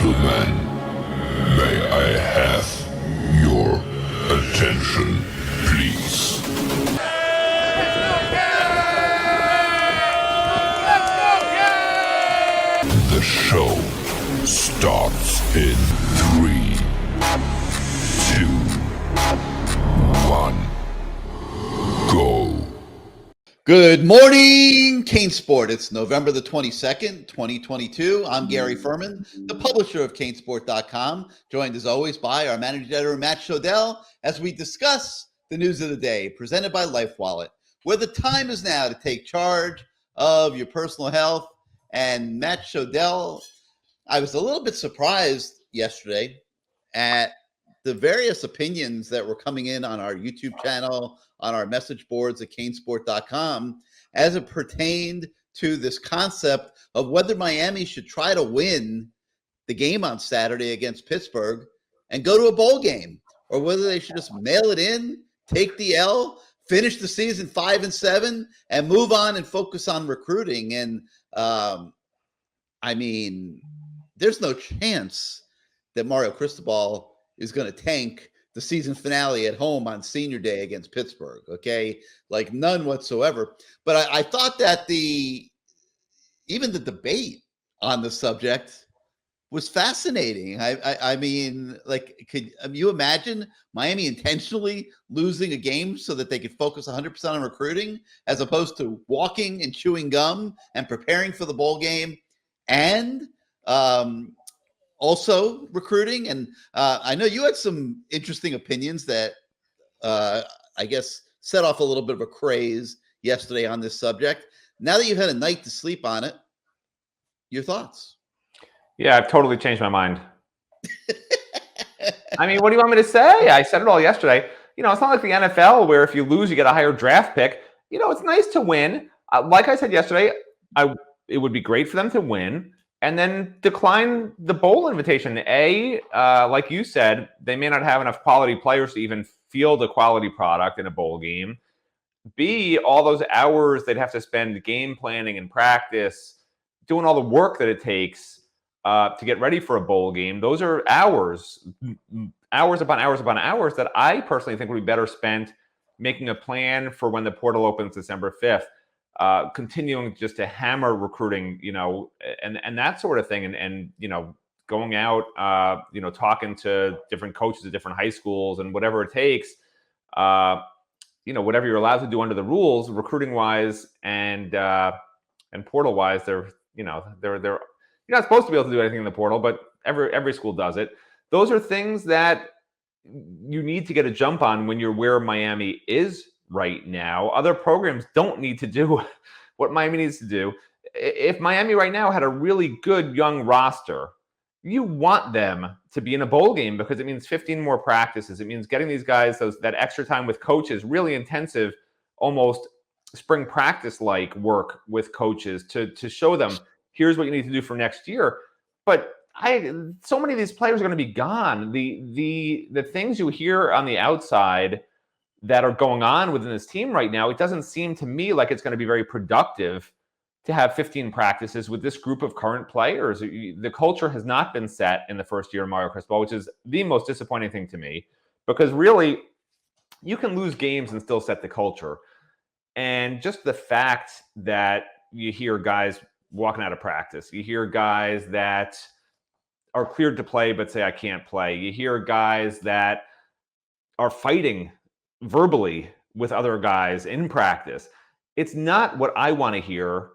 Gentlemen, may I have your attention, please? The show starts in 3, 2, 1, go. Good morning, CaneSport. It's November the 22nd, 2022. I'm Gary Ferman, the publisher of CaneSport.com, joined as always by our managing editor, Matt Shodell, as we discuss the news of the day, presented by LifeWallet, where the time is now to take charge of your personal health. And Matt Shodell, I was a little bit surprised yesterday at the various opinions that were coming in on our YouTube channel, on our message boards at CaneSport.com, as it pertained to this concept of whether Miami should try to win the game on Saturday against Pittsburgh and go to a bowl game, or whether they should just mail it in, take the L, finish the season 5-7, and move on and focus on recruiting. And I mean, there's no chance that Mario Cristobal is going to tank the season finale at home on senior day against Pittsburgh. Okay. Like none whatsoever. But I thought that even the debate on the subject was fascinating. I mean, like, could you imagine Miami intentionally losing a game so that they could focus 100% on recruiting, as opposed to walking and chewing gum and preparing for the bowl game and, also recruiting? And I know you had some interesting opinions that I guess set off a little bit of a craze yesterday on this subject. Now that you've had a night to sleep on it, your thoughts? Yeah, I've totally changed my mind. I mean, what do you want me to say? I said it all yesterday. You know, it's not like the NFL where if you lose, you get a higher draft pick. You know, it's nice to win. Like I said yesterday, it would be great for them to win and then decline the bowl invitation. Like you said, they may not have enough quality players to even field a quality product in a bowl game. B, all those hours they'd have to spend game planning and practice, doing all the work that it takes to get ready for a bowl game. Those are hours upon hours upon hours that I personally think would be better spent making a plan for when the portal opens December 5th. Continuing just to hammer recruiting, you know, and that sort of thing. And you know, going out, you know, talking to different coaches at different high schools and whatever it takes, you know, whatever you're allowed to do under the rules, recruiting wise and portal wise, they're you're not supposed to be able to do anything in the portal, but every school does it. Those are things that you need to get a jump on when you're where Miami is right now. Other programs don't need to do what Miami needs to do. If Miami right now had a really good young roster, you want them to be in a bowl game because it means 15 more practices. It means getting these guys that extra time with coaches, really intensive, almost spring practice-like work with coaches to show them, here's what you need to do for next year. But so many of these players are going to be gone. The things you hear on the outside that are going on within this team right now, it doesn't seem to me like it's going to be very productive to have 15 practices with this group of current players. The culture has not been set in the first year of Mario Cristobal, which is the most disappointing thing to me, because really you can lose games and still set the culture. And just the fact that you hear guys walking out of practice, you hear guys that are cleared to play but say, I can't play. You hear guys that are fighting verbally with other guys in practice. It's not what I want to hear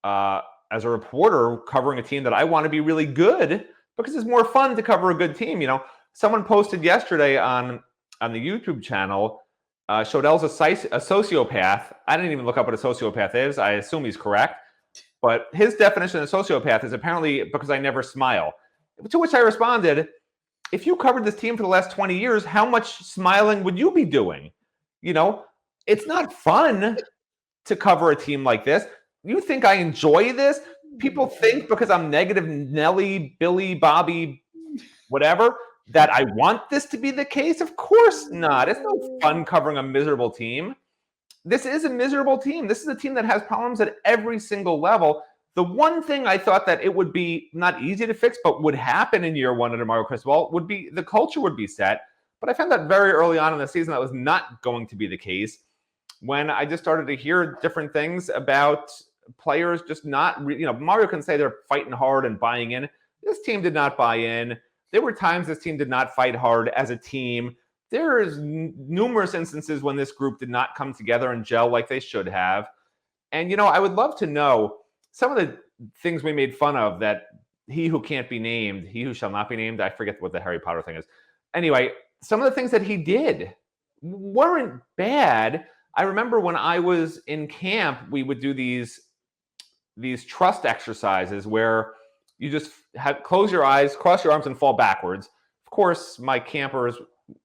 as a reporter covering a team that I want to be really good, because it's more fun to cover a good team. You know, someone posted yesterday on the YouTube channel, Shodell's a sociopath. I didn't even look up what a sociopath is. I assume he's correct. But his definition of sociopath is apparently because I never smile. To which I responded, if you covered this team for the last 20 years, how much smiling would you be doing? You know, it's not fun to cover a team like this. You think I enjoy this? People think because I'm negative Nelly, Billy, Bobby, whatever, that I want this to be the case. Of course not. It's no fun covering a miserable team. This is a miserable team. This is a team that has problems at every single level. The one thing I thought that it would be not easy to fix, but would happen in year one under Mario Cristobal would be the culture would be set. But I found that very early on in the season that was not going to be the case when I just started to hear different things about players just not, Mario can say they're fighting hard and buying in. This team did not buy in. There were times this team did not fight hard as a team. There is numerous instances when this group did not come together and gel like they should have. And, I would love to know some of the things we made fun of that he who can't be named, he who shall not be named. I forget what the Harry Potter thing is. Anyway, some of the things that he did weren't bad. I remember when I was in camp, we would do these trust exercises where you just close your eyes, cross your arms, and fall backwards. Of course, my campers,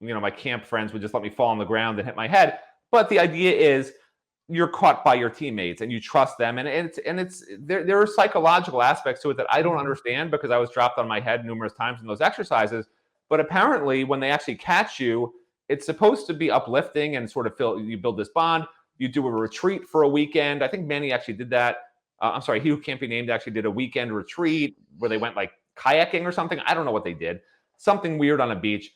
my camp friends would just let me fall on the ground and hit my head. But the idea is you're caught by your teammates and you trust them. And there are psychological aspects to it that I don't understand because I was dropped on my head numerous times in those exercises. But apparently when they actually catch you, it's supposed to be uplifting and sort of you build this bond. You do a retreat for a weekend. I think Manny actually did that. He who can't be named actually did a weekend retreat where they went like kayaking or something. I don't know what they did. Something weird on a beach.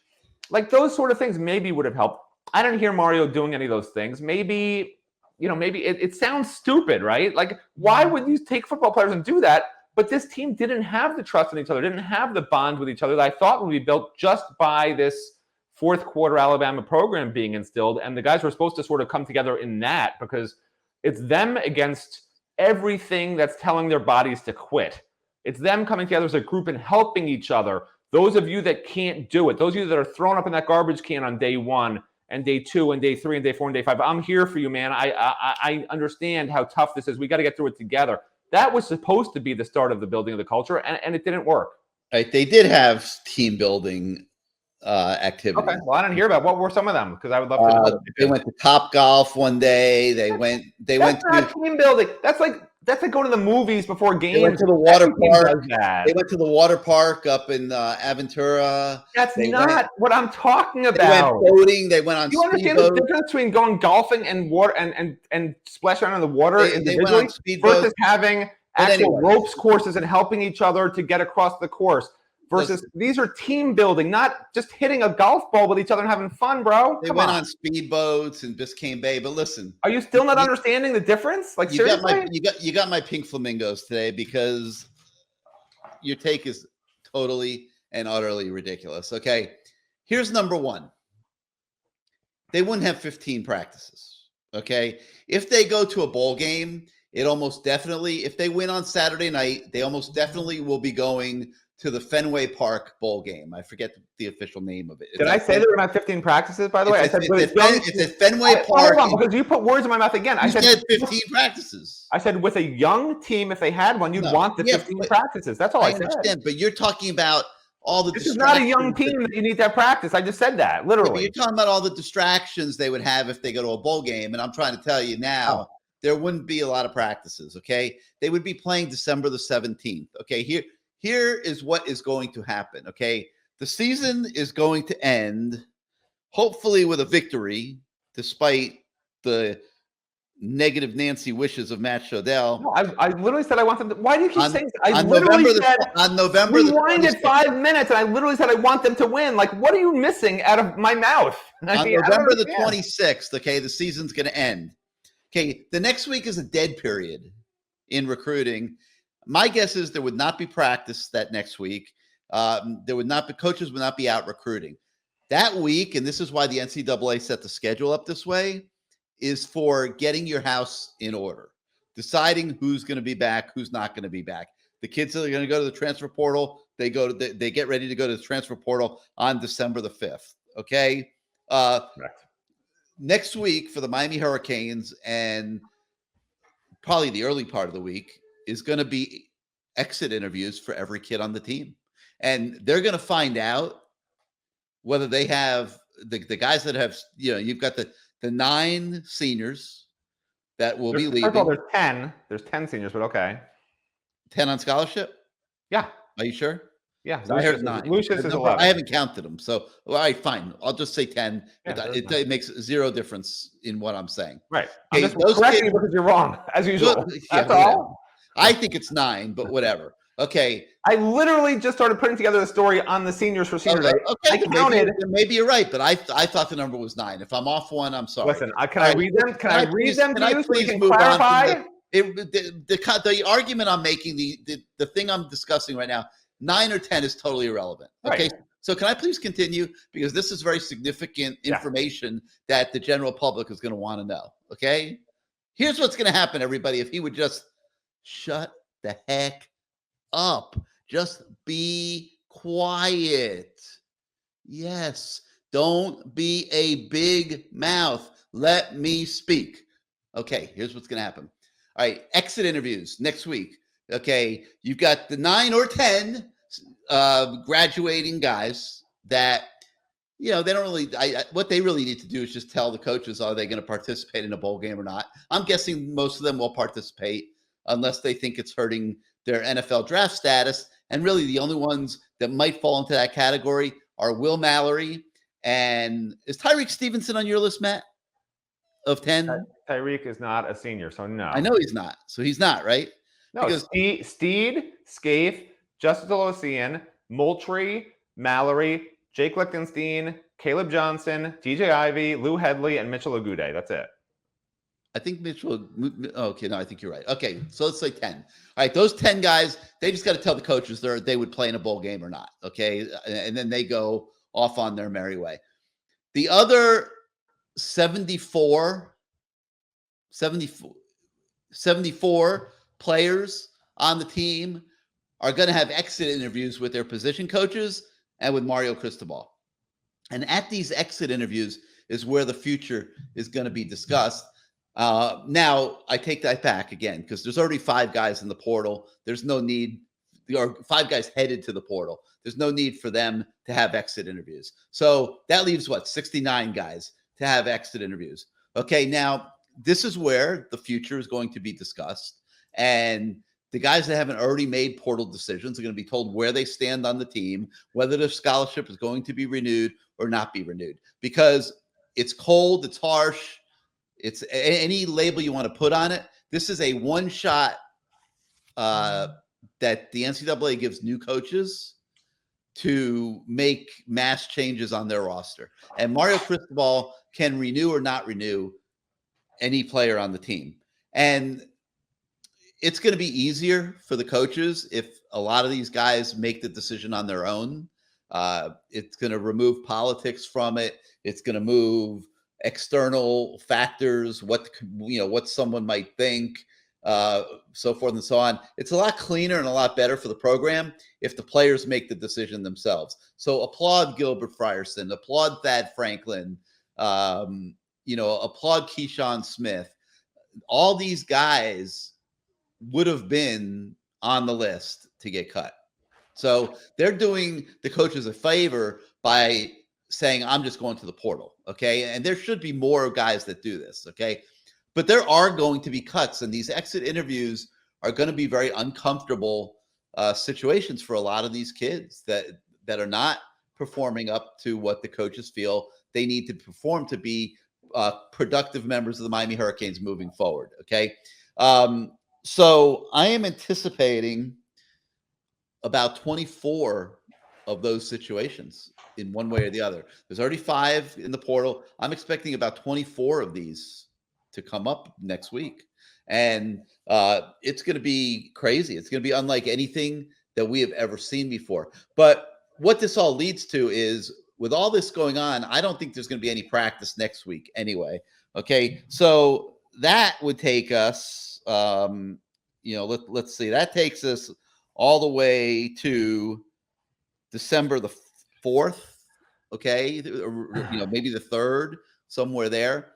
Like those sort of things maybe would have helped. I didn't hear Mario doing any of those things. Maybe it sounds stupid, right? Like, why would you take football players and do that? But this team didn't have the trust in each other, didn't have the bond with each other that I thought would be built just by this fourth quarter Alabama program being instilled. And the guys were supposed to sort of come together in that because it's them against everything that's telling their bodies to quit. It's them coming together as a group and helping each other. Those of you that can't do it, those of you that are thrown up in that garbage can on day 1 and day 2 and day 3 and day 4 and day 5, I'm here for you, man. I understand how tough this is. We got to get through it together. That was supposed to be the start of the building of the culture, and it didn't work. Right. They did have team building activities. Okay. Well, I didn't hear about what were some of them because I would love to know. They went to Top Golf one day. They went to team building. That's like going to the movies before games. They went to the water park. They went to the water park up in Aventura. That's not what I'm talking about. They went boating. They went on. You understand the difference between going golfing and water and splashing around in the water individually versus having actual ropes courses and helping each other to get across the course. Versus these are team building, not just hitting a golf ball with each other and having fun, bro. They went on speedboats in Biscayne Bay, but listen. Are you still not understanding the difference? Like seriously? You got my pink flamingos today because your take is totally and utterly ridiculous. Okay. Here's number 1. They wouldn't have 15 practices. Okay. If they go to a bowl game, it almost definitely, if they win on Saturday night, they almost definitely will be going to the Fenway Park bowl game. I forget the official name of it. Did I say there were not 15 practices, by the way? It's at Fenway Park. Hold on, because you put words in my mouth again. I said 15 practices. I said with a young team, if they had one, you'd want the 15 practices. That's all I said. Understand, but you're talking about all the distractions. This is not a young team that you need to have practice. I just said that, literally. You're talking about all the distractions they would have if they go to a bowl game, and I'm trying to tell you now, there wouldn't be a lot of practices, okay? They would be playing December the 17th, okay? Here is what is going to happen, okay? The season is going to end, hopefully with a victory, despite the negative Nancy wishes of Matt Shodell. No, I literally said I want them to. Why do you keep saying that? On November we winded 5 minutes, and I literally said I want them to win. Like, what are you missing out of my mouth? On November the 26th, okay, the season's going to end. Okay, the next week is a dead period in recruiting. My guess is there would not be practice that next week. Coaches would not be out recruiting. That week, and this is why the NCAA set the schedule up this way, is for getting your house in order, deciding who's going to be back, who's not going to be back. The kids that are going to go to the transfer portal, they get ready to go to the transfer portal on December the 5th. Okay. Next week for the Miami Hurricanes and probably the early part of the week is going to be exit interviews for every kid on the team. And they're going to find out whether they have the guys that have, you've got the 9 seniors that will be leaving. First of all, there's 10. There's 10 seniors, but okay. 10 on scholarship? Yeah. Are you sure? Yeah. I heard 9. Lucius is 11. I haven't counted them. So, all right, fine. I'll just say 10. Yeah, it makes zero difference in what I'm saying. Right. Okay, I'm just correcting you because you're wrong, as usual. That's all. I think it's 9, but whatever. Okay. I literally just started putting together the story on the seniors for senior day. Okay, I counted. Maybe you're right, but I thought the number was 9. If I'm off one, I'm sorry. Listen, can I read them? Can I read them to you so we can move clarify? on the argument I'm making, the thing I'm discussing right now, 9 or 10 is totally irrelevant. Okay. Right. So can I please continue? Because this is very significant information that the general public is going to want to know. Okay. Here's what's going to happen, everybody, if he would just shut the heck up. Just be quiet. Yes. Don't be a big mouth. Let me speak. Okay, here's what's going to happen. All right, exit interviews next week. Okay, you've got the 9 or 10 graduating guys that, they don't really, what they really need to do is just tell the coaches, are they going to participate in a bowl game or not? I'm guessing most of them will participate unless they think it's hurting their NFL draft status. And really the only ones that might fall into that category are Will Mallory. And is Tyreek Stevenson on your list, Matt, of 10? Tyreek is not a senior, so no. I know he's not. So he's not, right? No, because Steed, Scaife, Justice Delosian, Moultrie, Mallory, Jake Lichtenstein, Caleb Johnson, TJ Ivey, Lou Headley, and Mitchell Agude. That's it. I think Mitchell. Okay, no, I think you're right. Okay, so let's say 10. All right, those 10 guys, they just got to tell the coaches they would play in a bowl game or not. Okay, and then they go off on their merry way. The other 74 players on the team are going to have exit interviews with their position coaches and with Mario Cristobal. And at these exit interviews is where the future is going to be discussed. Now, I take that back again because there's already 5 guys in the portal. There's no need, or 5 guys headed to the portal. There's no need for them to have exit interviews. So that leaves 69 guys to have exit interviews. Okay, now this is where the future is going to be discussed. And the guys that haven't already made portal decisions are going to be told where they stand on the team, whether their scholarship is going to be renewed or not be renewed. Because it's cold, it's harsh, it's any label you want to put on it. This is a one shot that the NCAA gives new coaches to make mass changes on their roster. And Mario Cristobal can renew or not renew any player on the team. And it's going to be easier for the coaches if a lot of these guys make the decision on their own. It's going to remove politics from it. It's going to move external factors, what someone might think, so forth and so on. It's a lot cleaner and a lot better for the program if the players make the decision themselves. So applaud Gilbert Frierson, applaud Thad Franklin, applaud Keyshawn Smith. All these guys would have been on the list to get cut. So they're doing the coaches a favor by saying, I'm just going to the portal. Okay. And there should be more guys that do this. Okay. But there are going to be cuts, and these exit interviews are going to be very uncomfortable situations for a lot of these kids that are not performing up to what the coaches feel they need to perform to be productive members of the Miami Hurricanes moving forward. Okay. So I am anticipating about 24 of those situations in one way or the other. There's already 5 in the portal. I'm expecting about 24 of these to come up next week. And it's going to be crazy. It's going to be unlike anything that we have ever seen before. But what this all leads to is, with all this going on, I don't think there's going to be any practice next week anyway. Okay. So that would take us, let's see, that takes us all the way to December the 4th. Okay. Maybe the 3rd, somewhere there.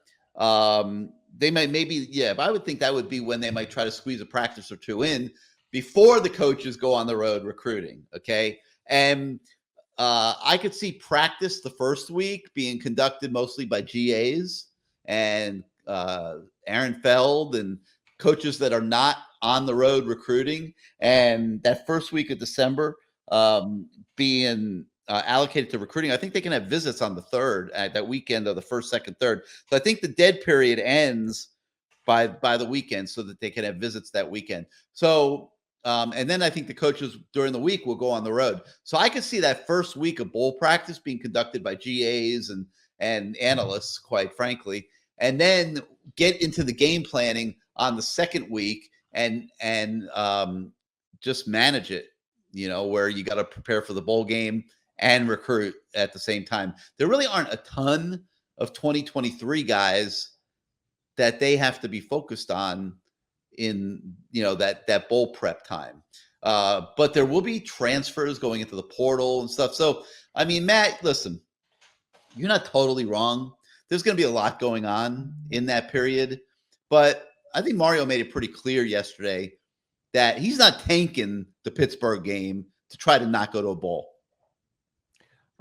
They might but I would think that would be when they might try to squeeze a practice or 2 in before the coaches go on the road recruiting. Okay. And I could see practice the first week being conducted mostly by GAs and Aaron Feld and coaches that are not on the road recruiting. And that first week of December being allocated to recruiting. I think they can have visits on the 3rd at that weekend of the 1st, 2nd, 3rd. So I think the dead period ends by the weekend so that they can have visits that weekend. So, and then I think the coaches during the week will go on the road. So I could see that first week of bowl practice being conducted by GAs and analysts, quite frankly, and then get into the game planning on the second week and just manage it, where you got to prepare for the bowl game and recruit at the same time. There really aren't a ton of 2023 guys that they have to be focused on in that bowl prep time. But there will be transfers going into the portal and stuff. So, I mean, Matt, listen, you're not totally wrong. There's going to be a lot going on in that period. But I think Mario made it pretty clear yesterday that he's not tanking the Pittsburgh game to try to not go to a bowl.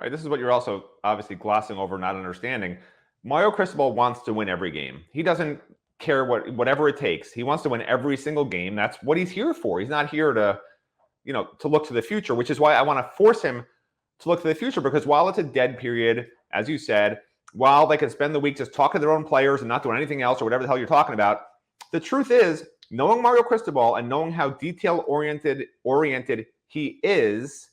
Right. This is what you're also obviously glossing over, not understanding. Mario Cristobal wants to win every game. He doesn't care whatever it takes. He wants to win every single game. That's what he's here for. He's not here to look to the future, which is why I want to force him to look to the future, because while it's a dead period, as you said, while they can spend the week just talking to their own players and not doing anything else or whatever the hell you're talking about, the truth is, knowing Mario Cristobal and knowing how detail-oriented he is,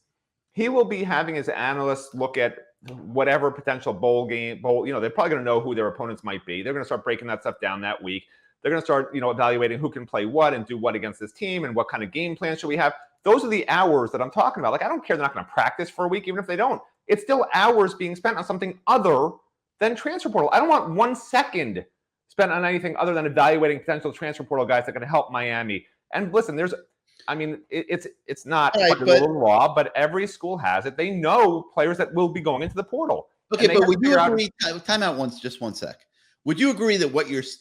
he will be having his analysts look at whatever potential bowl, they're probably going to know who their opponents might be. They're going to start breaking that stuff down that week. They're going to start, evaluating who can play what and do what against this team and what kind of game plan should we have. Those are the hours that I'm talking about. Like, I don't care they're not going to practice for a week, even if they don't. It's still hours being spent on something other than transfer portal. I don't want 1 second spent on anything other than evaluating potential transfer portal guys that can help Miami. And listen, it's not under the law, but every school has it. They know players that will be going into the portal. Okay, but would you agree? Time out just 1 sec. Would you agree that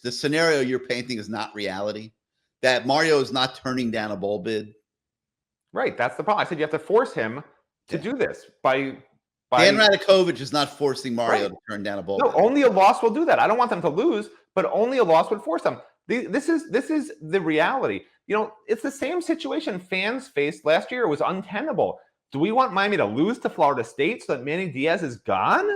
the scenario you're painting is not reality? That Mario is not turning down a bowl bid? Right, that's the problem. I said you have to force him to do this by Dan Radakovich is not forcing Mario to turn down a bowl. No, only a loss will do that. I don't want them to lose, but only a loss would force them. This is the reality. It's the same situation fans faced last year. It was untenable. Do we want Miami to lose to Florida State so that Manny Diaz is gone?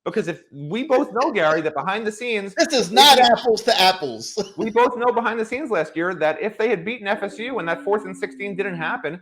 Because if we both know, Gary, that behind the scenes, this is not apples to apples. We both know behind the scenes last year that if they had beaten FSU and that 4th and 16 didn't happen,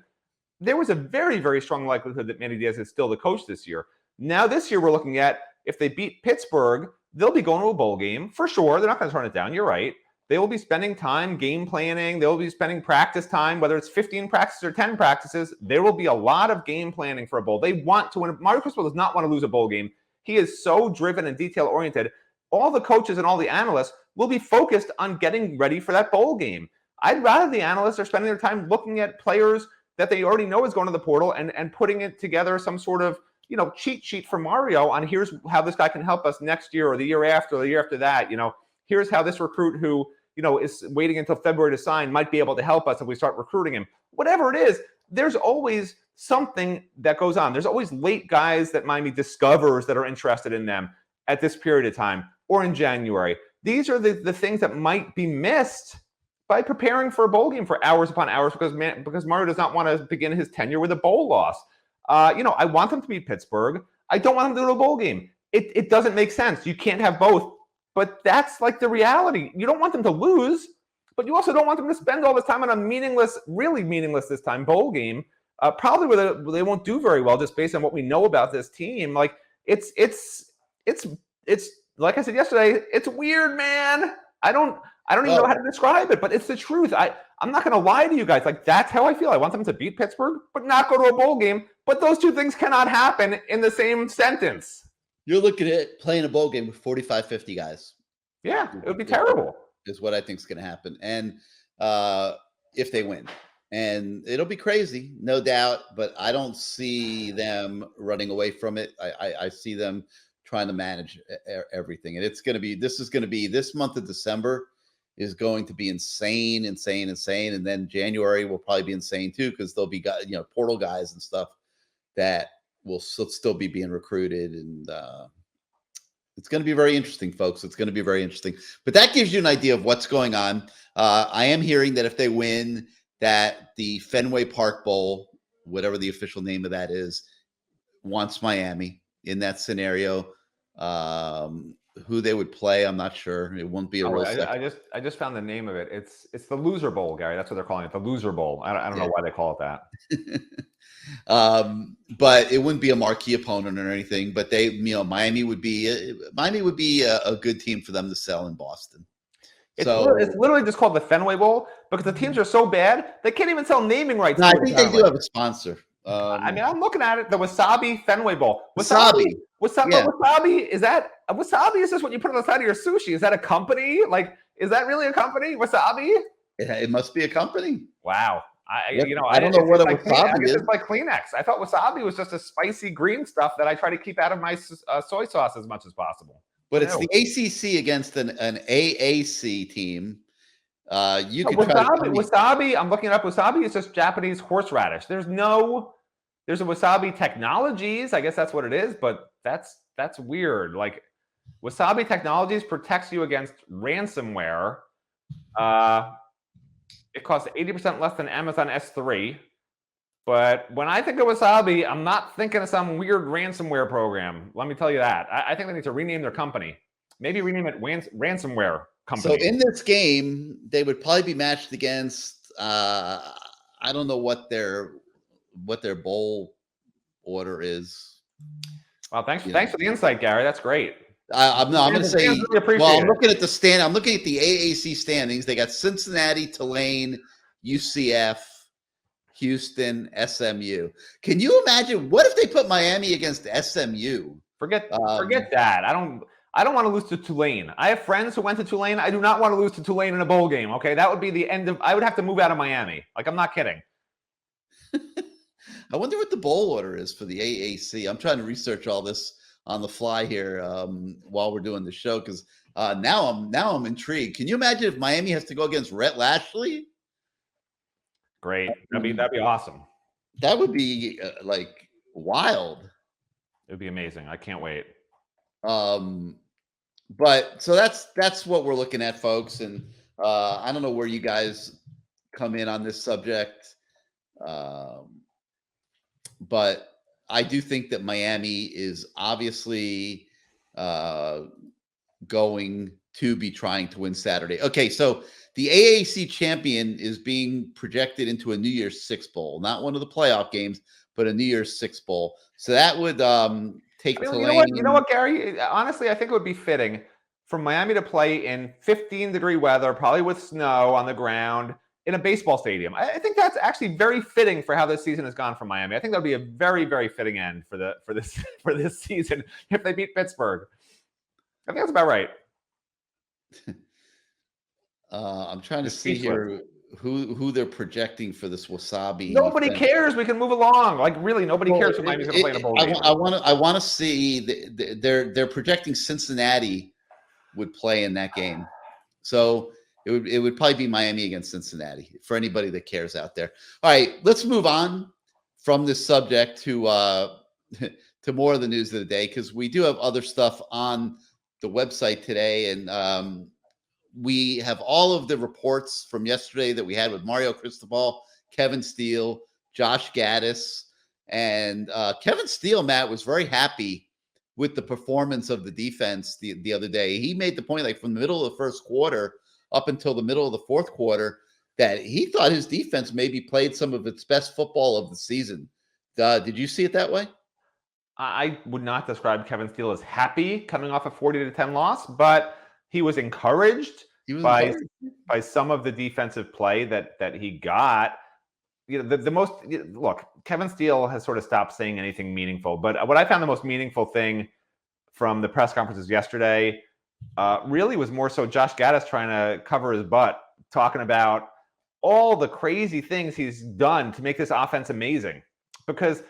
there was a very, very strong likelihood that Manny Diaz is still the coach this year. Now, this year, we're looking at if they beat Pittsburgh, they'll be going to a bowl game for sure. They're not going to turn it down. You're right. They will be spending time game planning. They'll be spending practice time, whether it's 15 practices or 10 practices. There will be a lot of game planning for a bowl. They want to win. Mario Cristobal does not want to lose a bowl game. He is so driven and detail-oriented. All the coaches and all the analysts will be focused on getting ready for that bowl game. I'd rather the analysts are spending their time looking at players that they already know is going to the portal and putting it together some sort of cheat sheet for Mario on here's how this guy can help us next year or the year after or the year after that. Here's how this recruit who, is waiting until February to sign might be able to help us if we start recruiting him. Whatever it is, there's always something that goes on. There's always late guys that Miami discovers that are interested in them at this period of time or in January. These are the things that might be missed by preparing for a bowl game for hours upon hours because Mario does not want to begin his tenure with a bowl loss. I want them to beat Pittsburgh. I don't want them to go to a bowl game. It doesn't make sense. You can't have both. But that's like the reality. You don't want them to lose, but you also don't want them to spend all this time on a meaningless, really meaningless this time, bowl game. Probably where they won't do very well just based on what we know about this team. Like it's like I said yesterday, it's weird, man. I don't even know how to describe it, but it's the truth. I'm not going to lie to you guys. Like, that's how I feel. I want them to beat Pittsburgh, but not go to a bowl game. But those two things cannot happen in the same sentence. You're looking at playing a bowl game with 45, 50 guys. Yeah, it would be terrible. Is what I think is going to happen. And if they win. And it'll be crazy, no doubt. But I don't see them running away from it. I see them trying to manage everything. And this month of December is going to be insane. And then January will probably be insane too, because there'll be guys, portal guys and stuff that will still be being recruited. And it's going to be very interesting, folks. It's going to be very interesting. But that gives you an idea of what's going on. I am hearing that if they win, that the Fenway Park Bowl, whatever the official name of that is, wants Miami in that scenario. who they would play. I'm not sure. It won't be a real second. I just found the name of it. It's the Loser Bowl, Gary. That's what they're calling it, the Loser Bowl. I don't know why they call it that. But it wouldn't be a marquee opponent or anything. But Miami would be a good team for them to sell in Boston. It's literally just called the Fenway Bowl because the teams are so bad they can't even sell naming rights. No, I think they do have a sponsor. I mean, I'm looking at it. The Wasabi Fenway Bowl. Wasabi. Wasabi is that Wasabi? Is just what you put on the side of your sushi? Is that a company? Like, is that really a company? Wasabi? It must be a company. Wow. I don't know what a wasabi is. It's like Kleenex. I thought wasabi was just a spicy green stuff that I try to keep out of my soy sauce as much as possible. But it's the ACC against an AAC team. You could wasabi. I'm looking it up. Wasabi is just Japanese horseradish. There's a Wasabi Technologies. I guess that's what it is, but that's weird. Like, Wasabi Technologies protects you against ransomware. It costs 80% less than Amazon S3. But when I think of Wasabi, I'm not thinking of some weird ransomware program. Let me tell you that. I think they need to rename their company. Maybe rename it Ransomware Company. So in this game, they would probably be matched against I don't know what their bowl order is. Well, thanks for the insight, Gary. That's great. I'm going to say, really I'm looking at I'm looking at the AAC standings. They got Cincinnati, Tulane, UCF, Houston, SMU. Can you imagine what if they put Miami against SMU? Forget that. I don't want to lose to Tulane. I have friends who went to Tulane. I do not want to lose to Tulane in a bowl game. Okay, that would be the end of. I would have to move out of Miami. Like, I'm not kidding. I wonder what the bowl order is for the AAC. I'm trying to research all this on the fly here while we're doing the show because now I'm intrigued. Can you imagine if Miami has to go against Rhett Lashley? Great, that'd be awesome. That would be like wild. It would be amazing. I can't wait. But so that's what we're looking at, folks. And I don't know where you guys come in on this subject. But I do think that Miami is obviously going to be trying to win Saturday. Okay, so the AAC champion is being projected into a New Year's Six Bowl, not one of the playoff games, but a New Year's Six Bowl. So that would take Tulane. You know what, Gary? Honestly, I think it would be fitting for Miami to play in 15-degree weather, probably with snow on the ground, in a baseball stadium. I think that's actually very fitting for how this season has gone for Miami. I think that would be a very, very fitting end for this season if they beat Pittsburgh. I think that's about right. I'm trying to see here who they're projecting for this Wasabi. Nobody cares. We can move along. Like, really, nobody cares who Miami's going to play in a bowl game. I want to see they're projecting Cincinnati would play in that game. So it would probably be Miami against Cincinnati for anybody that cares out there. All right, let's move on from this subject to more of the news of the day because we do have other stuff on the website today, and we have all of the reports from yesterday that we had with Mario Cristobal, Kevin Steele, Josh Gaddis, and Kevin Steele, Matt, was very happy with the performance of the defense the other day. He made the point, like from the middle of the first quarter up until the middle of the fourth quarter, that he thought his defense maybe played some of its best football of the season. Did you see it that way? I would not describe Kevin Steele as happy coming off a 40-10 loss, but he was encouraged by some of the defensive play that he got. You know, look, Kevin Steele has sort of stopped saying anything meaningful, but what I found the most meaningful thing from the press conferences yesterday really was more so Josh Gaddis trying to cover his butt, talking about all the crazy things he's done to make this offense amazing. Because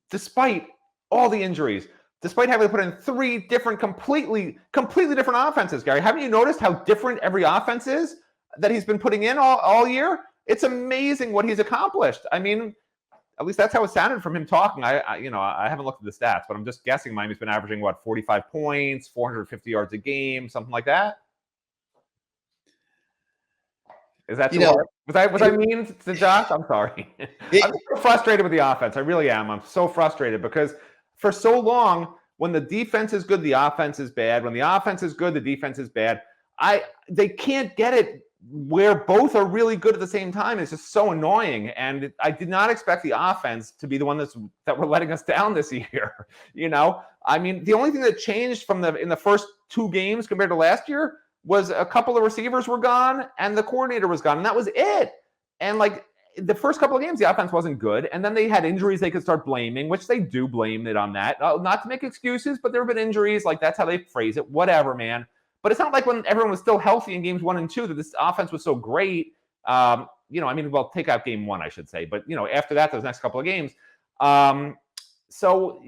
despite all the injuries, despite having to put in three different, completely different offenses, Gary, haven't you noticed how different every offense is that he's been putting in all year? It's amazing what he's accomplished. I mean, at least that's how it sounded from him talking. I haven't looked at the stats, but I'm just guessing Miami's been averaging 45 points, 450 yards a game, something like that. Is that too hard? Was I mean to Josh? I'm sorry. I'm so frustrated with the offense. I really am. I'm so frustrated because for so long when the defense is good, the offense is bad. When the offense is good, the defense is bad. They can't get it where both are really good at the same time. It's just so annoying. And I did not expect the offense to be the one that we're letting us down this year. I mean, the only thing that changed in the first 2 games compared to last year was a couple of receivers were gone and the coordinator was gone, and that was it. And like the first couple of games, the offense wasn't good, and then they had injuries they could start blaming, which they do blame it on that. Not to make excuses, but there have been injuries. Like, that's how they phrase it. Whatever, man. But it's not like when everyone was still healthy in games 1 and 2 that this offense was so great. I mean, well, take out game 1, I should say. But, after that, those next couple of games. So,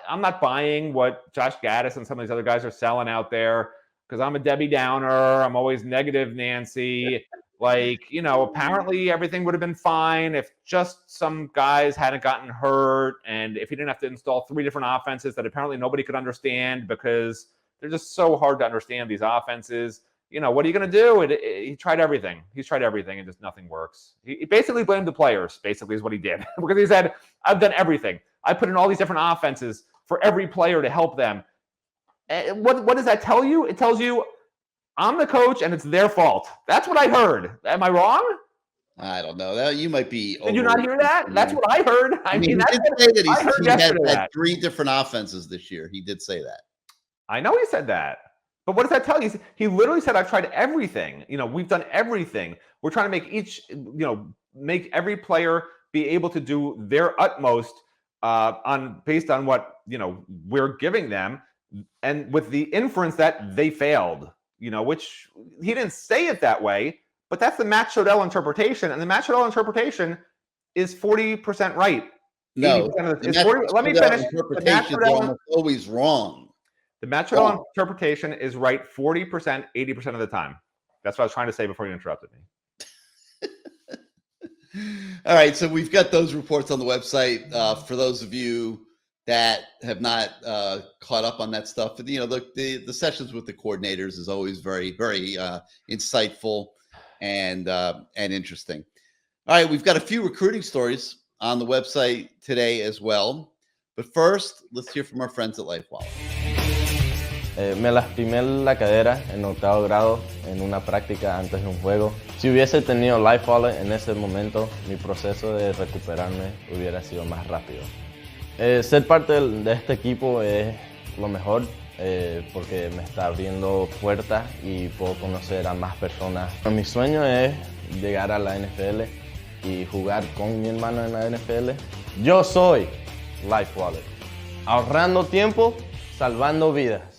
I'm not buying what Josh Gaddis and some of these other guys are selling out there because I'm a Debbie Downer. I'm always negative Nancy. Like, apparently everything would have been fine if just some guys hadn't gotten hurt and if he didn't have to install 3 different offenses that apparently nobody could understand because they're just so hard to understand, these offenses. What are you going to do? He tried everything. He's tried everything and just nothing works. He basically blamed the players, basically, is what he did. Because he said, I've done everything. I put in all these different offenses for every player to help them. And what does that tell you? It tells you I'm the coach and it's their fault. That's what I heard. Am I wrong? I don't know. You might be. Did you not hear that? That's what I heard. I mean, he did say that I heard he had 3 different offenses this year. He did say that. I know he said that. But what does that tell you? He literally said, I've tried everything. We've done everything. We're trying to make make every player be able to do their utmost based on what, we're giving them. And with the inference that they failed, which he didn't say it that way, but that's the Matt Shodell interpretation. And the Matt Shodell interpretation is 40% right. No, let me finish. Interpretation is almost always wrong. The Matt Shodell interpretation is right 40%, 80% of the time. That's what I was trying to say before you interrupted me. All right, so we've got those reports on the website. For those of you that have not caught up on that stuff, the sessions with the coordinators is always very, very insightful and interesting. All right, we've got a few recruiting stories on the website today as well. But first, let's hear from our friends at LifeWallet. Me lastimé la cadera en 8º grado en una práctica antes de un juego. Si hubiese tenido LifeWallet en ese momento, mi proceso de recuperarme hubiera sido más rápido. Ser parte de este equipo es lo mejor porque me está abriendo puertas y puedo conocer a más personas. Mi sueño es llegar a la NFL y jugar con mi hermano en la NFL. Yo soy LifeWallet, ahorrando tiempo, salvando vidas.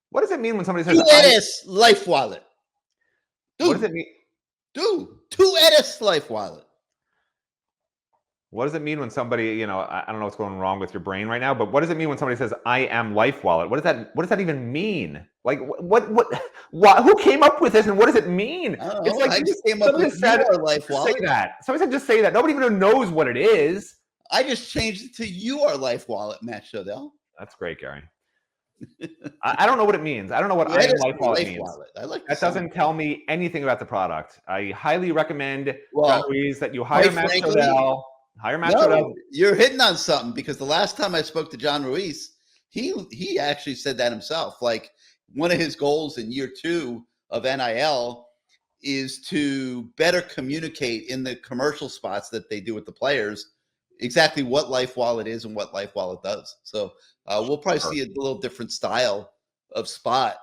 What does it mean when somebody says, Tú eres LifeWallet? What does it mean? Tú eres LifeWallet. What does it mean when somebody, I don't know what's going wrong with your brain right now, but what does it mean when somebody says, I am LifeWallet? What does that even mean? Like, who came up with this and what does it mean? I don't know. It's like I just came up with your LifeWallet. Say that. Somebody said, just say that. Nobody even knows what it is. I just changed it to your LifeWallet, Matt Shodell. That's great, Gary. I don't know what it means. I don't know what I am LifeWallet means. I like that. Doesn't tell me anything about the product. I highly recommend, John Ruiz, that you hire Matt Shodell. Hire Matt Shodell. You're hitting on something because the last time I spoke to John Ruiz, he actually said that himself. Like, one of his goals in year 2 of NIL is to better communicate in the commercial spots that they do with the players exactly what LifeWallet is and what LifeWallet does. So we'll probably see a little different style of spot,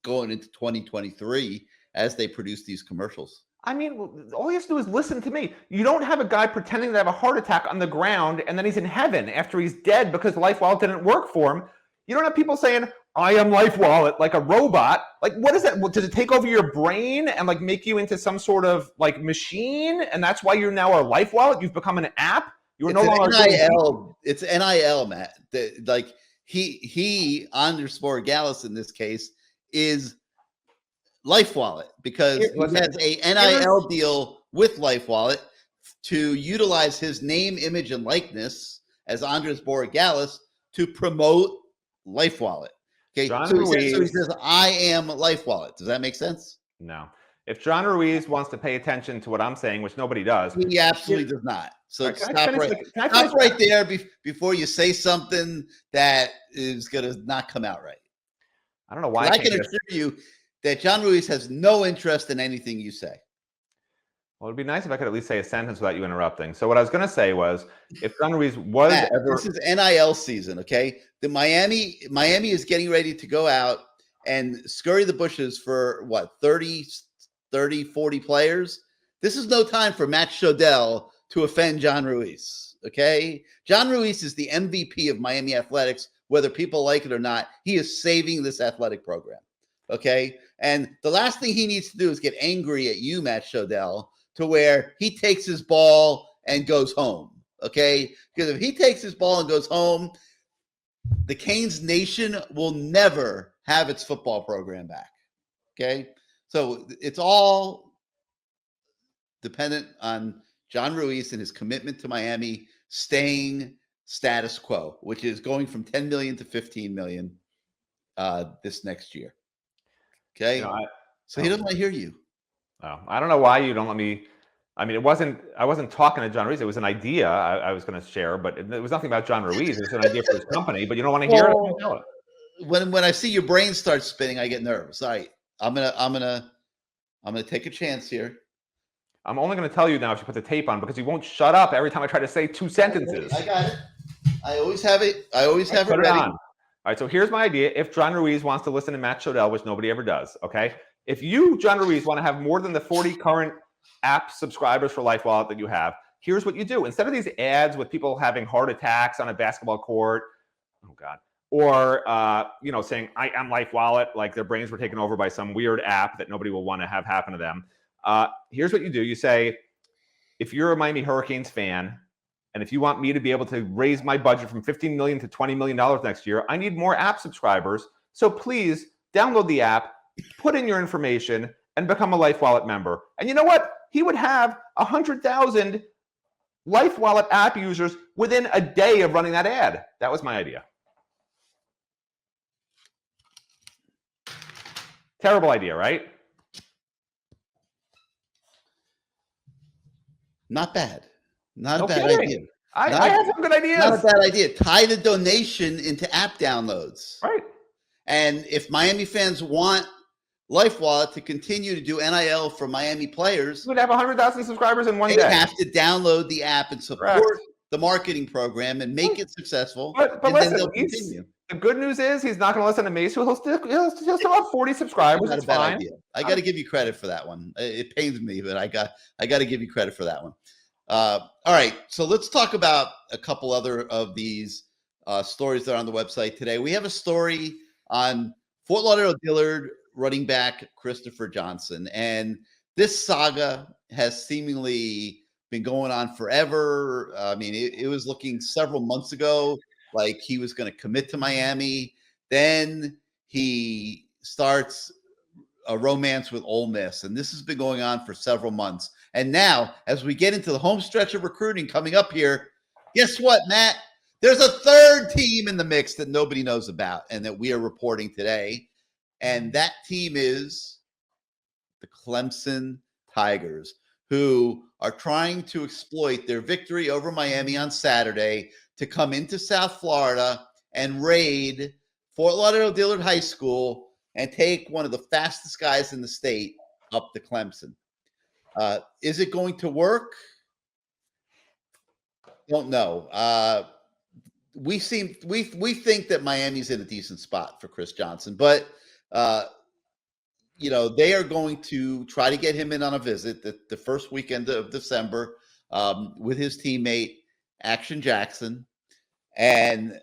going into 2023 as they produce these commercials. I mean, all you have to do is listen to me. You don't have a guy pretending to have a heart attack on the ground and then he's in heaven after he's dead because LifeWallet didn't work for him. You don't have people saying, I am LifeWallet, like a robot. Like, what is that? Does it take over your brain and like make you into some sort of like machine? And that's why you're now a LifeWallet? You've become an app? You're no longer NIL. It's NIL, Matt. Like he _ Gallus in this case is LifeWallet because he has a NIL deal with LifeWallet to utilize his name, image, and likeness as Andres Borregales to promote LifeWallet. Okay, so he says, I am LifeWallet. Does that make sense? No. If John Ruiz wants to pay attention to what I'm saying, which nobody does. He absolutely does not. So All right, stop right there before you say something that is going to not come out right. I don't know why I can assure you that John Ruiz has no interest in anything you say. Well, it'd be nice if I could at least say a sentence without you interrupting. So what I was going to say was, if John Ruiz was Matt, ever... This is NIL season, okay? The Miami is getting ready to go out and scurry the bushes for, what, 30, 40 players? This is no time for Matt Shodell to offend John Ruiz, okay? John Ruiz is the MVP of Miami athletics, whether people like it or not. He is saving this athletic program, okay? And the last thing he needs to do is get angry at you, Matt Shodell, to where he takes his ball and goes home, okay? Because if he takes his ball and goes home, the Canes Nation will never have its football program back, okay? So it's all dependent on John Ruiz and his commitment to Miami staying status quo, which is going from 10 million to 15 million this next year. Okay. So he doesn't want to hear you. Oh, I don't know why you don't let me. I mean, I wasn't talking to John Ruiz. It was an idea I was going to share, but it was nothing about John Ruiz. It was an idea for his company, but you don't want to hear it. When I see your brain start spinning, I get nervous. All right. I'm gonna take a chance here. I'm only going to tell you now if you put the tape on, because you won't shut up every time I try to say two sentences. I got it. I always have it. I always have it ready. All right, so here's my idea. If John Ruiz wants to listen to Matt Shodell, which nobody ever does, okay? If you, John Ruiz, want to have more than the 40 current app subscribers for Life Wallet that you have, here's what you do. Instead of these ads with people having heart attacks on a basketball court, oh God, or saying I'm Life Wallet, like their brains were taken over by some weird app that nobody will want to have happen to them. Here's what you do. You say, if you're a Miami Hurricanes fan, and if you want me to be able to raise my budget from $15 million to $20 million next year, I need more app subscribers. So please download the app, put in your information, and become a Life Wallet member. And you know what? He would have 100,000 Life Wallet app users within a day of running that ad. That was my idea. Terrible idea, right? Not bad. Not a bad idea. I have some good ideas. Not a bad idea. Tie the donation into app downloads. Right. And if Miami fans want Life Wallet to continue to do NIL for Miami players, would have 100,000 subscribers in one day. They have to download the app and support the marketing program and make it successful. But listen, then they'll continue. The good news is he's not going to listen to me, so he'll still have 40 subscribers. That's a bad idea. I got to give you credit for that one. It pains me, but I got to give you credit for that one. All right, so let's talk about a couple other of these stories that are on the website today. We have a story on Fort Lauderdale-Dillard running back Christopher Johnson, and this saga has seemingly been going on forever. I mean, it was looking several months ago like he was going to commit to Miami. Then he starts a romance with Ole Miss, and this has been going on for several months. And now, as we get into the home stretch of recruiting coming up here, guess what, Matt? There's a third team in the mix that nobody knows about and that we are reporting today. And that team is the Clemson Tigers, who are trying to exploit their victory over Miami on Saturday to come into South Florida and raid Fort Lauderdale-Dillard High School and take one of the fastest guys in the state up to Clemson. Is it going to work? Don't know. We think that Miami's in a decent spot for Chris Johnson, but they are going to try to get him in on a visit the first weekend of December with his teammate Action Jackson, and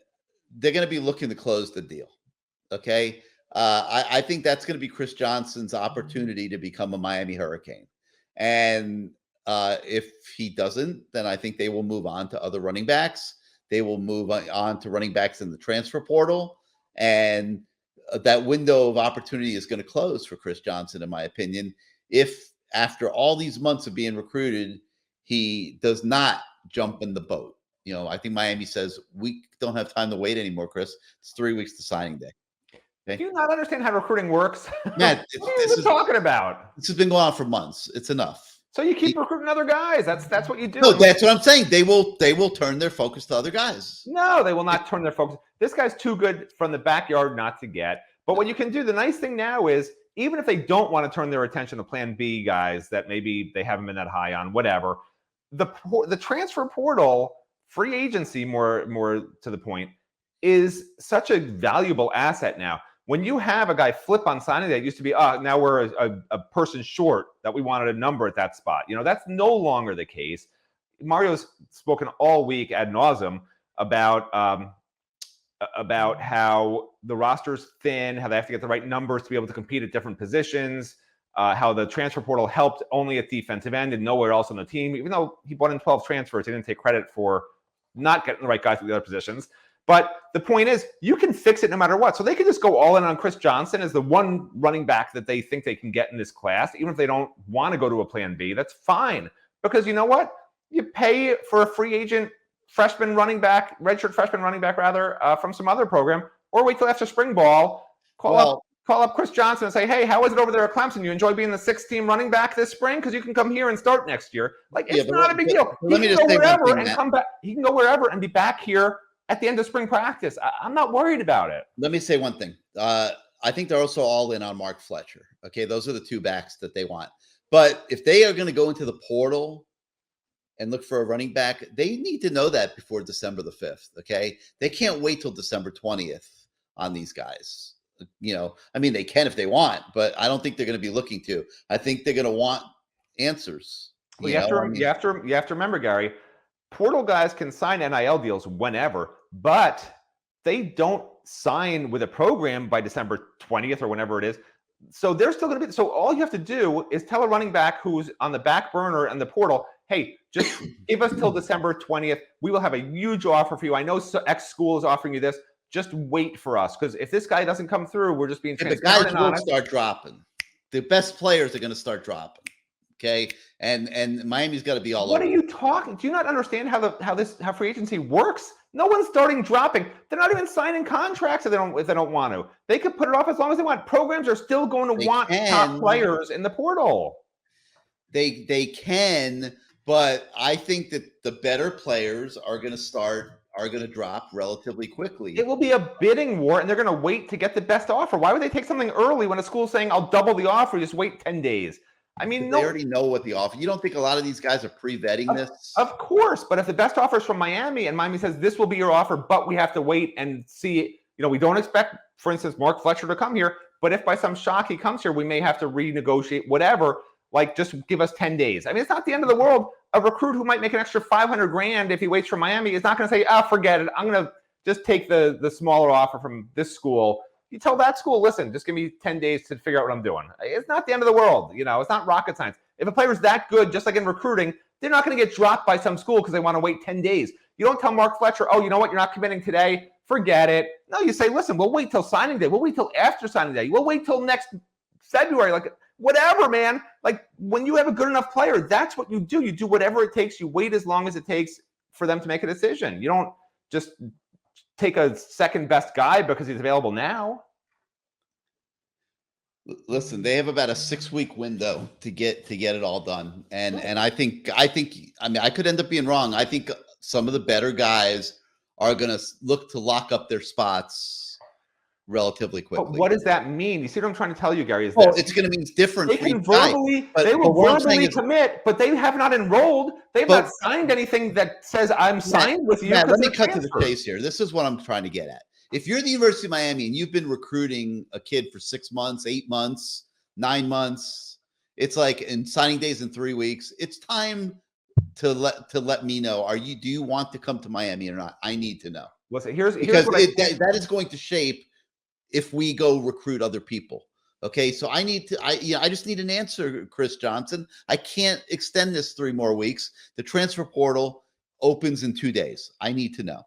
they're going to be looking to close the deal. Okay, I think that's going to be Chris Johnson's opportunity to become a Miami Hurricane, and if he doesn't, then I think they will move on to other running backs. They will move on to running backs in the transfer portal, and that window of opportunity is going to close for Chris Johnson, in my opinion, if after all these months of being recruited, he does not jump in the boat. I think Miami says, we don't have time to wait anymore, Chris. It's 3 weeks to signing day. Okay? Do you not understand how recruiting works? Matt, what are you talking about? This has been going on for months. It's enough. So you keep recruiting other guys. That's what you do. No, that's what I'm saying. They will turn their focus to other guys. No, they will not turn their focus. This guy's too good from the backyard not to get. But what you can do, the nice thing now is, even if they don't want to turn their attention to Plan B guys that maybe they haven't been that high on, whatever, the transfer portal, free agency, more to the point, is such a valuable asset now. When you have a guy flip on signing day, it used to be, now we're a person short that we wanted a number at that spot. That's no longer the case. Mario's spoken all week ad nauseum about how the roster's thin, how they have to get the right numbers to be able to compete at different positions, how the transfer portal helped only at defensive end and nowhere else on the team. Even though he brought in 12 transfers, he didn't take credit for not getting the right guys at the other positions. But the point is, you can fix it no matter what. So they can just go all in on Chris Johnson as the one running back that they think they can get in this class, even if they don't want to go to a Plan B. That's fine. Because you know what? You pay for a free agent freshman running back, redshirt freshman running back, rather, from some other program, or wait till after spring ball, call up Chris Johnson and say, hey, how is it over there at Clemson? You enjoy being the 6th-team running back this spring? Because you can come here and start next year. It's not a big deal. Let me just say one thing, and come back. He can go wherever and be back here at the end of spring practice. I'm not worried about it. Let me say one thing. I think they're also all in on Mark Fletcher. Okay, those are the two backs that they want. But if they are going to go into the portal and look for a running back, they need to know that before December the 5th, okay? They can't wait till December 20th on these guys. They can if they want, but I don't think they're going to be looking to. I think they're going to want answers. Well, you have to remember, Gary, portal guys can sign NIL deals whenever, but they don't sign with a program by December 20th or whenever it is. So they're still going to be. So all you have to do is tell a running back who's on the back burner and the portal, hey, just give us till December 20th. We will have a huge offer for you. I know X school is offering you this. Just wait for us, because if this guy doesn't come through, we're just being transparent. The guys will start dropping. The best players are going to start dropping. Okay, and Miami's got to be all over. What are you talking? Do you not understand how free agency works? No one's starting dropping. They're not even signing contracts if they don't want to. They could put it off as long as they want. Programs are still going to want top players in the portal. They can, but I think that the better players are going to drop relatively quickly. It will be a bidding war, and they're going to wait to get the best offer. Why would they take something early when a school's saying, I'll double the offer, just wait 10 days? I mean, they already know what the offer. You don't think a lot of these guys are pre-vetting this? Of course, but if the best offer is from Miami and Miami says this will be your offer, but we have to wait and see, we don't expect, for instance, Mark Fletcher to come here, but if by some shock he comes here, we may have to renegotiate whatever, just give us 10 days. I mean, it's not the end of the world. A recruit who might make an extra $500,000 if he waits for Miami is not going to say, forget it. I'm going to just take the smaller offer from this school. You tell that school, listen, just give me 10 days to figure out what I'm doing. It's not the end of the world. It's not rocket science. If a player's that good, just like in recruiting, they're not going to get dropped by some school because they want to wait 10 days. You don't tell Mark Fletcher, you know what, you're not committing today. Forget it. No, you say, listen, we'll wait till signing day. We'll wait till after signing day. We'll wait till next February. Whatever, man. When you have a good enough player, that's what you do. You do whatever it takes. You wait as long as it takes for them to make a decision. You don't just take a second best guy because he's available now. Listen, they have about a 6-week window to get it all done. And I think I could end up being wrong. I think some of the better guys are going to look to lock up their spots relatively quickly. But what does that mean? You see what I'm trying to tell you, Gary? It's going to mean different. They can verbally commit, but they have not enrolled. They've not signed anything that says I'm signed with you. Let me cut to the chase here. This is what I'm trying to get at. If you're the University of Miami and you've been recruiting a kid for 6 months, 8 months, 9 months, it's like in signing days in 3 weeks, it's time to let me know. Do you want to come to Miami or not? I need to know. Listen, here's that is going to shape if we go recruit other people. Okay, so I just need an answer, Chris Johnson. I can't extend this 3 more weeks. The transfer portal opens in 2 days. I need to know.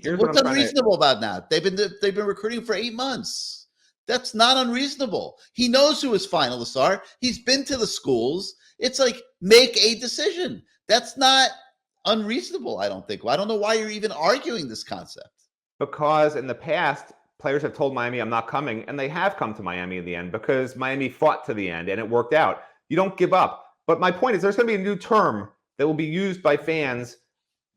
What's unreasonable about that? They've been recruiting for 8 months. That's not unreasonable. He knows who his finalists are. He's been to the schools. It's like, make a decision. That's not unreasonable, I don't think. Well, I don't know why you're even arguing this concept. Because in the past, players have told Miami, I'm not coming, and they have come to Miami in the end because Miami fought to the end and it worked out. You don't give up. But my point is there's going to be a new term that will be used by fans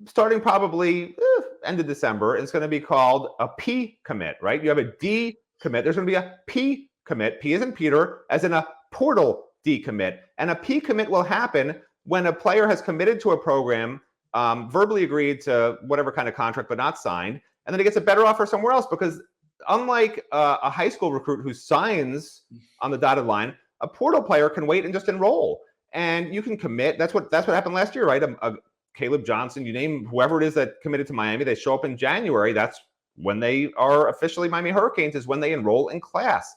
starting probably end of December. It's going to be called a P commit, right? You have a D commit. There's going to be a P commit. P as in Peter, as in a portal decommit. And a P commit will happen when a player has committed to a program, verbally agreed to whatever kind of contract, but not signed, and then he gets a better offer somewhere else. Because unlike a high school recruit who signs on the dotted line, a portal player can wait and just enroll. And you can commit. That's what happened last year, right? Caleb Johnson, you name whoever it is that committed to Miami, they show up in January. That's when they are officially Miami Hurricanes, is when they enroll in class.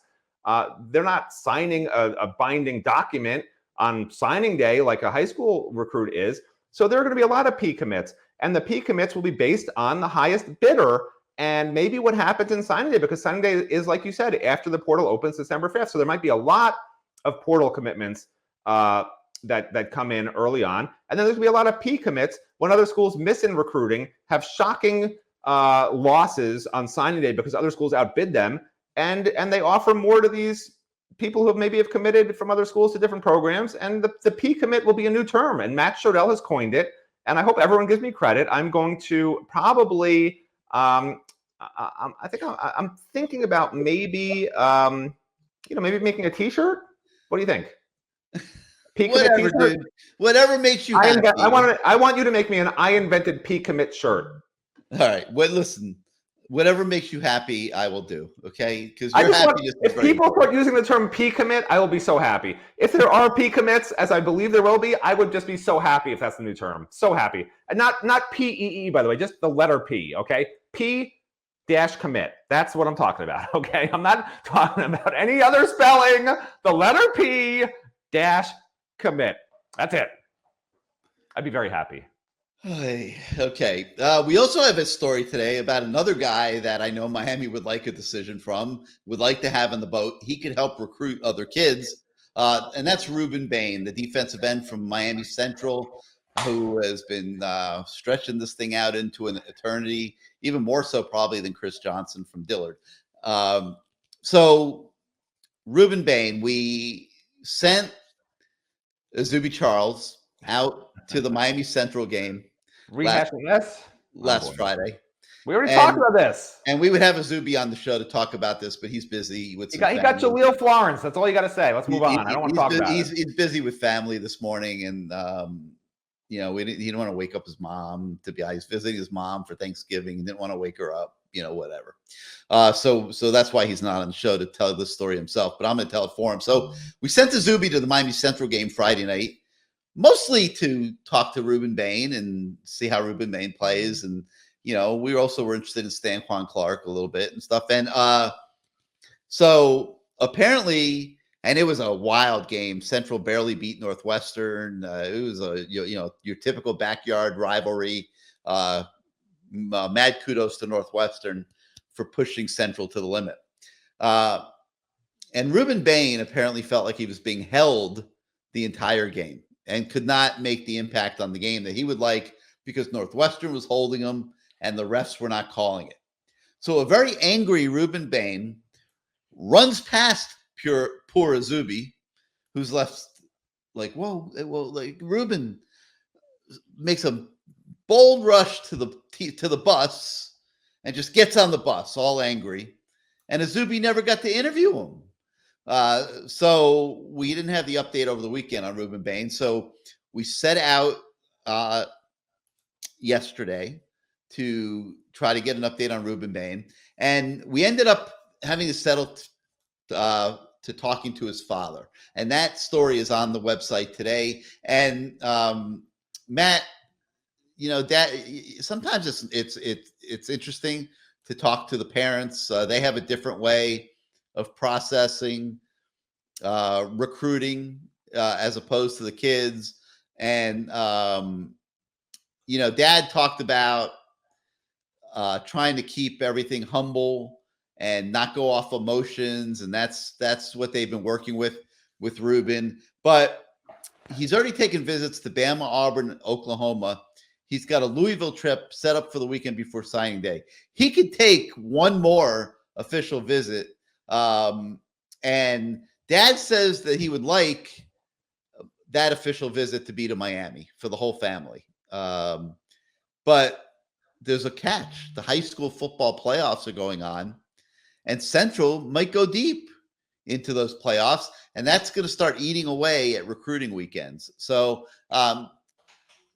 They're not signing a binding document on signing day like a high school recruit is. So there are going to be a lot of P commits, and the P commits will be based on the highest bidder and maybe what happens in signing day, because signing day is, like you said, after the portal opens December 5th. So there might be a lot of portal commitments that come in early on. And then there's going to be a lot of P commits when other schools miss in recruiting, have shocking losses on signing day because other schools outbid them, and they offer more to these people who maybe have committed from other schools to different programs. And the P commit will be a new term, and Matt Shodell has coined it. And I hope everyone gives me credit. I'm going to probably, I'm thinking about maybe, maybe making a T-shirt. What do you think? P commit Whatever, T-shirt? dude. Whatever makes you happy. I want you to make me an I invented P commit shirt. All right. Well, listen. Whatever makes you happy, I will do. Okay, because if people start using the term P commit, I will be so happy. If there are P commits, as I believe there will be, I would just be so happy if that's the new term. So happy, and not PEE, by the way, just the letter P. Okay, P dash commit. That's what I'm talking about. Okay, I'm not talking about any other spelling. The letter P dash commit. That's it. I'd be very happy. Okay. We also have a story today about another guy that I know Miami would like a decision from, would like to have in the boat. He could help recruit other kids. And that's Reuben Bain, the defensive end from Miami Central, who has been stretching this thing out into an eternity, even more so probably than Chris Johnson from Dillard. So Reuben Bain, we sent Azubi Charles out to the Miami Central game. Rehashing this last Friday. We already talked about this. And we would have Azubi on the show to talk about this, but he's busy with he got Jaleel Florence. That's all you got to say. Let's move on. I don't want to talk about it. He's busy with family this morning, and he didn't want to wake up his mom to be. He's visiting his mom for Thanksgiving. He didn't want to wake her up. Whatever. So that's why he's not on the show to tell this story himself. But I'm going to tell it for him. So we sent Azubi to the Miami Central game Friday night, mostly to talk to Reuben Bain and see how Reuben Bain plays. And, we also were interested in Stanquan Clark a little bit and stuff. And so apparently, and it was a wild game. Central barely beat Northwestern. It was your typical backyard rivalry. Mad kudos to Northwestern for pushing Central to the limit. And Reuben Bain apparently felt like he was being held the entire game and could not make the impact on the game that he would like because Northwestern was holding him and the refs were not calling it. So a very angry Reuben Bain runs past poor Azubi, who's left like, Reuben makes a bold rush to the bus and just gets on the bus all angry. And Azubi never got to interview him. So we didn't have the update over the weekend on Reuben Bain. So we set out yesterday to try to get an update on Reuben Bain. And we ended up having to settle to talking to his father. And that story is on the website today. And Matt, Dad, sometimes it's interesting to talk to the parents. They have a different way of processing recruiting as opposed to the kids. And Dad talked about trying to keep everything humble and not go off emotions, and that's what they've been working with Reuben. But he's already taken visits to Bama, Auburn, Oklahoma. He's got a Louisville trip set up for the weekend before signing day. He could take one more official visit. And Dad says that he would like that official visit to be to Miami for the whole family. But there's a catch. The high school football playoffs are going on, and Central might go deep into those playoffs, and that's going to start eating away at recruiting weekends. So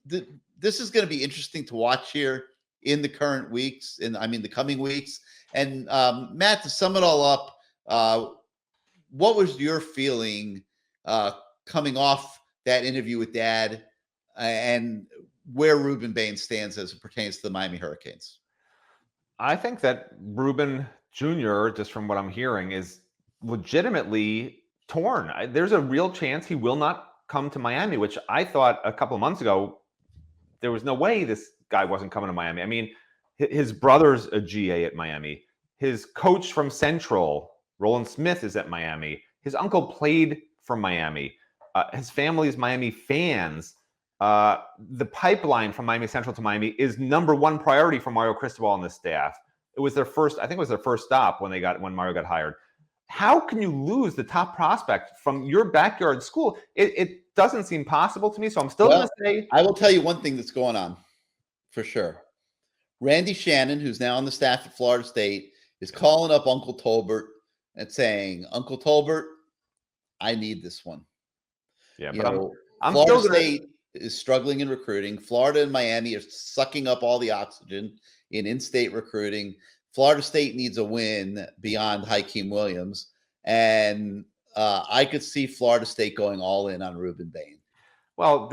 this is going to be interesting to watch here in the current weeks, the coming weeks. And Matt, to sum it all up, what was your feeling coming off that interview with Dad, and where Reuben Bain stands as it pertains to the Miami Hurricanes? I think that Reuben Jr., just from what I'm hearing, is legitimately torn. There's a real chance he will not come to Miami, which I thought a couple of months ago, there was no way this guy wasn't coming to Miami. I mean, his brother's a GA at Miami. His coach from Central, Roland Smith, is at Miami. His uncle played for Miami. His family is Miami fans. The pipeline from Miami Central to Miami is number one priority for Mario Cristobal and the staff. It was their first stop when Mario got hired. How can you lose the top prospect from your backyard school? It doesn't seem possible to me. So I'm still going to say, I will tell you one thing that's going on for sure. Randy Shannon, who's now on the staff at Florida State, is calling up Uncle Tolbert and saying, Uncle Tolbert, I need this one. Yeah, I'm Florida State is struggling in recruiting. Florida and Miami are sucking up all the oxygen in-state recruiting. Florida State needs a win beyond Hakeem Williams. And I could see Florida State going all in on Reuben Bain. Well,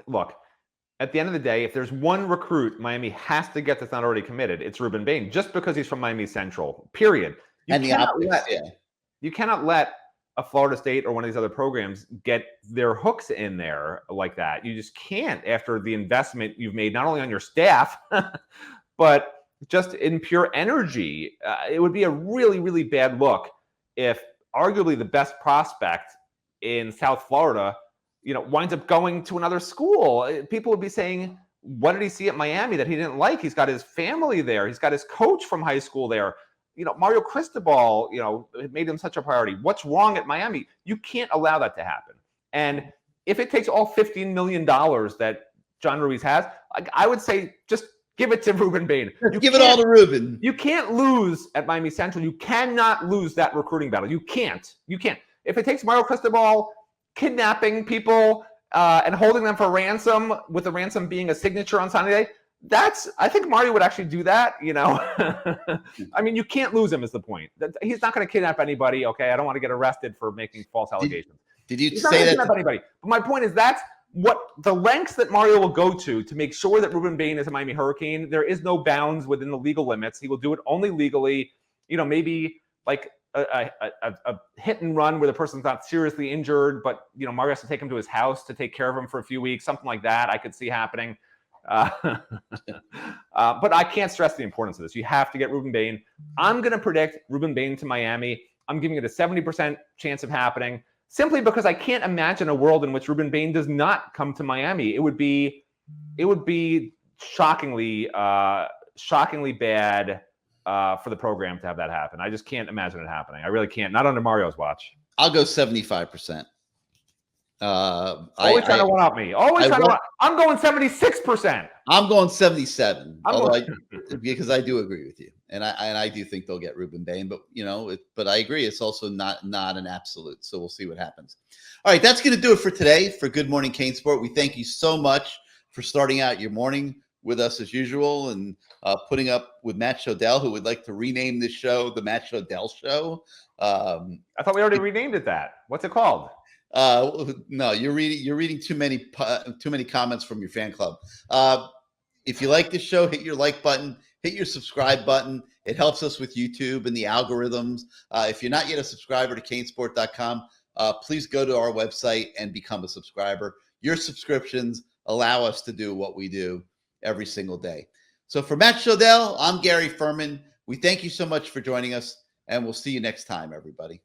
look, at the end of the day, if there's one recruit Miami has to get that's not already committed, it's Reuben Bain, just because he's from Miami Central, period. You cannot let a Florida State or one of these other programs get their hooks in there like that. You just can't, after the investment you've made, not only on your staff, but just in pure energy. It would be a really, really bad look if arguably the best prospect in South Florida, winds up going to another school. People would be saying, what did he see at Miami that he didn't like? He's got his family there. He's got his coach from high school there. Mario Cristobal, it made him such a priority. What's wrong at Miami? You can't allow that to happen. And if it takes all $15 million that John Ruiz has, I would say just give it to Reuben Bain. Give it all to Reuben. You can't lose at Miami Central. You cannot lose that recruiting battle. You can't. If it takes Mario Cristobal kidnapping people and holding them for ransom, with the ransom being a signature on Sunday day, I think Mario would actually do that, I mean, you can't lose him is the point. He's not going to kidnap anybody. Okay. I don't want to get arrested for making false allegations. Did you He's say that? Kidnap anybody. But my point is, that's what the lengths that Mario will go to make sure that Reuben Bain is a Miami Hurricane. There is no bounds within the legal limits. He will do it only legally, maybe like a hit and run where the person's not seriously injured, but, Mario has to take him to his house to take care of him for a few weeks, something like that I could see happening. But I can't stress the importance of this. You have to get Reuben Bain. I'm going to predict Reuben Bain to Miami. I'm giving it a 70% chance of happening, simply because I can't imagine a world in which Reuben Bain does not come to Miami. It would be shockingly bad for the program to have that happen. I just can't imagine it happening. I really can't. Not under Mario's watch. I'll go 75%. Always trying to one-up me. I'm going 76%. I'm going 77. Because I do agree with you, and I do think they'll get Reuben Bain. But but I agree, it's also not an absolute. So we'll see what happens. All right, that's going to do it for today for Good Morning CaneSport. We thank you so much for starting out your morning with us as usual, and putting up with Matt Shodell, who would like to rename this show the Matt Shodell Show. I thought we already renamed it that. What's it called? No, you're reading too many comments from your fan club. If you like this show, hit your like button, hit your subscribe button. It helps us with YouTube and the algorithms. If you're not yet a subscriber to CaneSport.com, please go to our website and become a subscriber. Your subscriptions allow us to do what we do every single day. So for Matt Shodell, I'm Gary Ferman. We thank you so much for joining us, and we'll see you next time, everybody.